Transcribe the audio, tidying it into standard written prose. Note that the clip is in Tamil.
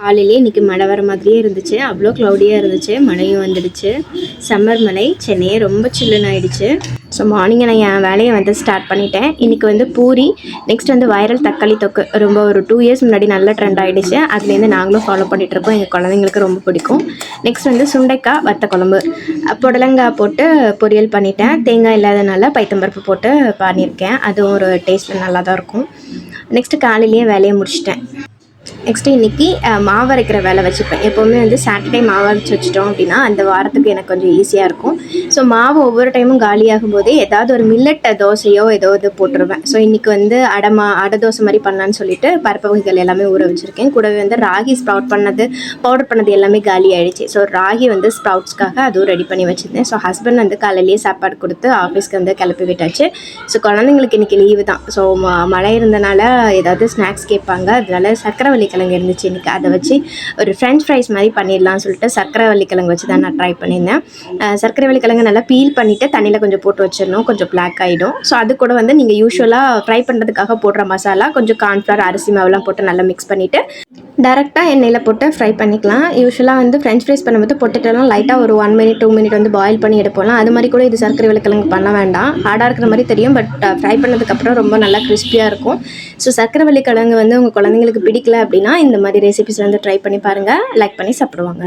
காலையிலே இன்றைக்கி மழை வர மாதிரியே இருந்துச்சு. அவ்வளோ க்ளவுடியாக இருந்துச்சு. மழையும் வந்துடுச்சு. சம்மர் மழை. சென்னையே ரொம்ப சில்லுன்னு ஆகிடுச்சு. ஸோ மார்னிங்கை நான் என் வேலையை வந்து ஸ்டார்ட் பண்ணிட்டேன். இன்றைக்கி வந்து பூரி, நெக்ஸ்ட் வந்து வைரல் தக்காளி தொக்கு ரொம்ப ஒரு 2 இயர்ஸ் முன்னாடி நல்ல ட்ரெண்ட் ஆகிடுச்சு. அதுலேருந்து நாங்களும் ஃபாலோ பண்ணிகிட்ருக்கோம். எங்கள் குழந்தைங்களுக்கு ரொம்ப பிடிக்கும். நெக்ஸ்ட் வந்து சுண்டைக்காய் வத்த குழம்பு, புடலங்காய் போட்டு பொரியல் பண்ணிட்டேன். தேங்காய் இல்லாதனால பைத்தம்பருப்பு போட்டு பண்ணியிருக்கேன். அதுவும் ஒரு டேஸ்ட்டில் நல்லா தான் இருக்கும். நெக்ஸ்ட்டு காலையிலேயே வேலையை முடிச்சிட்டேன். நெக்ஸ்ட்டு இன்றைக்கி மாவு அரைக்கிற வேலை வச்சுப்பேன். எப்போவுமே வந்து சாட்டர்டே மாவு அரைச்சி வச்சிட்டோம் அப்படின்னா அந்த வாரத்துக்கு எனக்கு கொஞ்சம் ஈஸியாக இருக்கும். ஸோ மாவு ஒவ்வொரு டைமும் காலியாகும் போதே ஏதாவது ஒரு மில்லட் தோசையோ ஏதோ இது போட்டுருவேன். ஸோ இன்றைக்கி வந்து அடை தோசை மாதிரி பண்ணலான்னு சொல்லிட்டு பருப்பு வகைகள் எல்லாமே ஊற வச்சுருக்கேன். கூடவே வந்து ராகி ஸ்ப்ரவுட் பவுடர் பண்ணது எல்லாமே காலி ஆகிடுச்சு. ஸோ ராகி வந்து ஸ்ப்ரவுட்ஸ்க்காக அதுவும் ரெடி பண்ணி வச்சுருந்தேன். ஸோ ஹஸ்பண்ட் வந்து காலையிலேயே சாப்பாடு கொடுத்து ஆஃபீஸ்க்கு வந்து கிளப்பி விட்டாச்சு. ஸோ குழந்தைங்களுக்கு இன்றைக்கி லீவு தான். ஸோ மழை இருந்தனால ஏதாவது ஸ்நாக்ஸ் கேட்பாங்க. அதனால சக்கரவள்ளி கிழங்கு இருந்துச்சு. இன்றைக்கி அதை வச்சு ஒரு ஃப்ரெஞ்ச் ஃப்ரைஸ் மாதிரி பண்ணிடலாம்னு சொல்லிட்டு சர்க்கரைவள்ளி கிழங்கு வச்சு தான் நான் ட்ரை பண்ணியிருந்தேன். சர்க்கரைவள்ளி கிழங்கு நல்லா பீல் பண்ணிவிட்டு தண்ணியில் கொஞ்சம் போட்டு வச்சிடணும். கொஞ்சம் பிளாக் ஆகிடும். ஸோ அது கூட வந்து நீங்கள் யூஸ்வலாக ஃப்ரை பண்ணுறதுக்காக போடுற மசாலா கொஞ்சம் கார்ன்ஃப்ளவர், அரிசி மாவுலாம் போட்டு நல்லா மிக்ஸ் பண்ணிவிட்டு டேரெக்டாக எண்ணெயில் போட்டு ஃப்ரை பண்ணிக்கலாம். யூஸ்வலாக வந்து ஃப்ரெஞ்ச் ஃப்ரைஸ் பண்ணும்போது பொட்டேட்டோலாம் லைட்டாக ஒரு 1 மினிட் 2 மினிட் வந்து பாயில் பண்ணி எடுப்போம்லாம். அது மாதிரி கூட இது சர்க்கரைவள்ளி கிழங்கு பண்ண வேண்டாம். ஹார்டாக இருக்கிற மாதிரி தெரியும். பட் ஃப்ரை பண்ணதுக்கப்புறம் ரொம்ப நல்லா கிறிஸ்பியாக இருக்கும். ஸோ சர்க்கரைவள்ளி கிழங்கு வந்து உங்கள் குழந்தைங்களுக்கு பிடிக்கல அப்படின்னா இந்த மாதிரி ரெசிபிஸ் வந்து ட்ரை பண்ணி பாருங்கள். லைக் பண்ணி சாப்பிடுவாங்க.